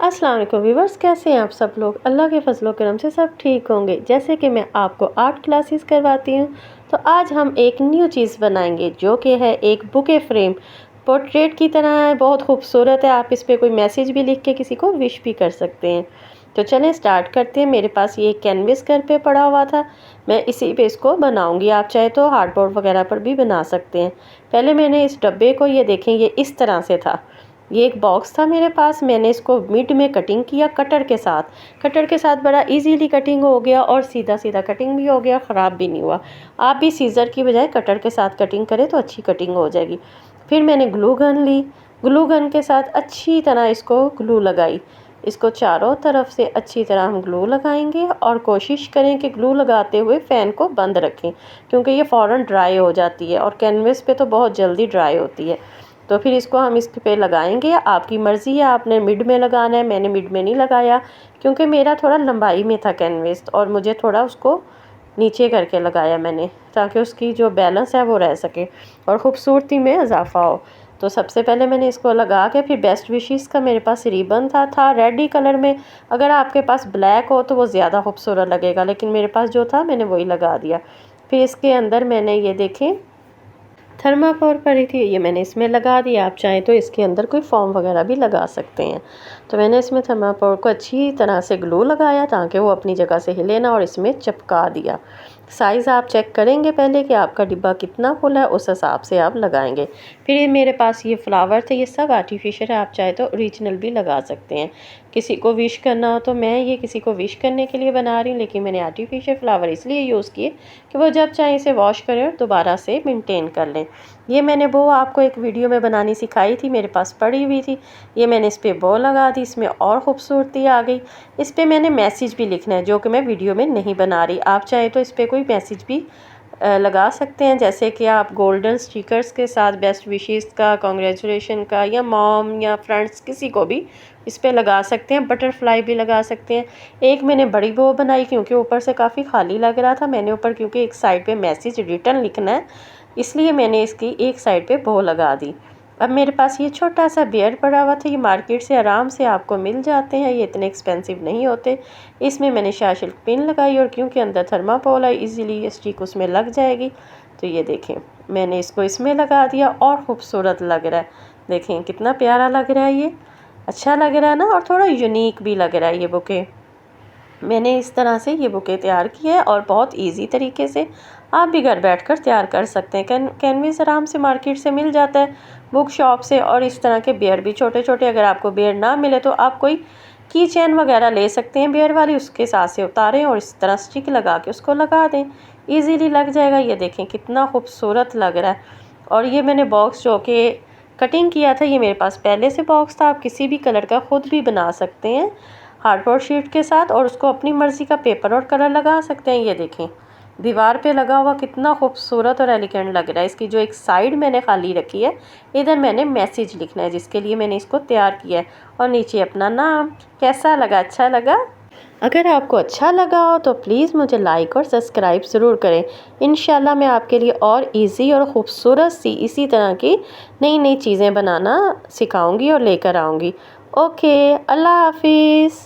अस्सलाम वालेकुम व्यूवर्स, कैसे हैं आप सब लोग। अल्लाह के फजल करम से सब ठीक होंगे। जैसे कि मैं आपको आर्ट क्लासेस करवाती हूँ, तो आज हम एक न्यू चीज़ बनाएंगे जो कि है एक बुके फ्रेम। पोर्ट्रेट की तरह है, बहुत खूबसूरत है। आप इस पर कोई मैसेज भी लिख के किसी को विश भी कर सकते हैं। तो चलें स्टार्ट करते हैं। मेरे पास ये कैनवस घर पे पड़ा हुआ था, मैं इसी पे इसको बनाऊंगी। आप चाहे तो हार्डबोर्ड वगैरह पर भी बना सकते हैं। पहले मैंने इस डब्बे को, ये देखें, ये इस तरह से था। ये एक बॉक्स था मेरे पास, मैंने इसको मिड में कटिंग किया कटर के साथ। कटर के साथ बड़ा इजीली कटिंग हो गया और सीधा सीधा कटिंग भी हो गया, ख़राब भी नहीं हुआ। आप भी सीज़र की बजाय कटर के साथ कटिंग करें तो अच्छी कटिंग हो जाएगी। फिर मैंने ग्लू गन ली, ग्लू गन के साथ अच्छी तरह इसको ग्लू लगाई। इसको चारों तरफ से अच्छी तरह हम ग्लू लगाएंगे और कोशिश करें कि ग्लू लगाते हुए फ़ैन को बंद रखें, क्योंकि ये फ़ौरन ड्राई हो जाती है और कैनवस पे तो बहुत जल्दी ड्राई होती है। तो फिर इसको हम इस पे लगाएंगे। आपकी मर्ज़ी है, आपने मिड में लगाना है। मैंने मिड में नहीं लगाया क्योंकि मेरा थोड़ा लंबाई में था कैनवस, और मुझे थोड़ा उसको नीचे करके लगाया मैंने, ताकि उसकी जो बैलेंस है वो रह सके और ख़ूबसूरती में इजाफा हो। तो सबसे पहले मैंने इसको लगा के, फिर बेस्ट विशेस का मेरे पास रिबन था रेड ही कलर में। अगर आपके पास ब्लैक हो तो वो ज़्यादा खूबसूरत लगेगा, लेकिन मेरे पास जो था मैंने वही लगा दिया। फिर इसके अंदर मैंने ये देखें थर्माकोल पड़ी थी, ये मैंने इसमें लगा दिया। आप चाहें तो इसके अंदर कोई फॉर्म वगैरह भी लगा सकते हैं। तो मैंने इसमें थर्माकोल को अच्छी तरह से ग्लू लगाया ताकि वो अपनी जगह से हिले ना, और इसमें चिपका दिया। साइज़ आप चेक करेंगे पहले कि आपका डिब्बा कितना फुल है, उस हिसाब से आप लगाएंगे। फिर ये मेरे पास ये फ्लावर थे, ये सब आर्टिफिशियल है, आप चाहे तो ओरिजिनल भी लगा सकते हैं। किसी को विश करना हो तो मैं ये किसी को विश करने के लिए बना रही हूँ, लेकिन मैंने आर्टिफिशियल फ्लावर इसलिए यूज़ किए कि वो जब चाहे इसे वॉश करें और दोबारा से मेंटेन कर लें। ये मैंने वो आपको एक वीडियो में बनानी सिखाई थी, मेरे पास पड़ी हुई थी। ये मैंने इस पर बो लगा दी, इसमें और ख़ूबसूरती आ गई। इस पर मैंने मैसेज भी लिखना है जो कि मैं वीडियो में नहीं बना रही। आप चाहे तो इस पर कोई मैसेज भी लगा सकते हैं, जैसे कि आप गोल्डन स्टिकर्स के साथ बेस्ट विशेस का, कॉन्ग्रेचुलेशन का, या मॉम या फ्रेंड्स, किसी को भी इस पे लगा सकते हैं। बटरफ्लाई भी लगा सकते हैं। एक मैंने बड़ी बो बनाई क्योंकि ऊपर से काफ़ी खाली लग रहा था। मैंने ऊपर, क्योंकि एक साइड पे मैसेज रिटर्न लिखना है, इसलिए मैंने इसकी एक साइड पे बो लगा दी। अब मेरे पास ये छोटा सा बियर पड़ा हुआ था, ये मार्केट से आराम से आपको मिल जाते हैं, ये इतने एक्सपेंसिव नहीं होते। इसमें मैंने शाशिल पिन लगाई, और क्योंकि अंदर थर्माकोल है इजीली ये स्टिक उसमें लग जाएगी। तो ये देखें, मैंने इसको इसमें लगा दिया और ख़ूबसूरत लग रहा है। देखें कितना प्यारा लग रहा है, ये अच्छा लग रहा है ना, और थोड़ा यूनिक भी लग रहा है ये बुके। मैंने इस तरह से ये बुके तैयार की है, और बहुत इजी तरीके से आप भी घर बैठकर तैयार कर सकते हैं। कैनवस आराम से मार्केट से मिल जाता है, बुक शॉप से। और इस तरह के बियर भी छोटे छोटे, अगर आपको बियर ना मिले तो आप कोई की चेन वगैरह ले सकते हैं बियर वाली, उसके साथ से उतारें और इस तरह स्टिक लगा के उसको लगा दें, ईजीली लग जाएगा। ये देखें कितना खूबसूरत लग रहा है। और ये मैंने बॉक्स जो कि कटिंग किया था, ये मेरे पास पहले से बॉक्स था। आप किसी भी कलर का ख़ुद भी बना सकते हैं हार्डबोर्ड शीट के साथ, और उसको अपनी मर्ज़ी का पेपर और कलर लगा सकते हैं। ये देखें दीवार पे लगा हुआ कितना खूबसूरत और एलिगेंट लग रहा है। इसकी जो एक साइड मैंने खाली रखी है, इधर मैंने मैसेज लिखना है, जिसके लिए मैंने इसको तैयार किया है, और नीचे अपना नाम। कैसा लगा? अच्छा लगा? अगर आपको अच्छा लगा हो तो प्लीज़ मुझे लाइक और सब्सक्राइब ज़रूर करें। इंशाल्लाह मैं आपके लिए और इजी और ख़ूबसूरत सी इसी तरह की नई नई चीज़ें बनाना सिखाऊंगी और लेकर आऊँगी। ओके, अल्लाह हाफिज़।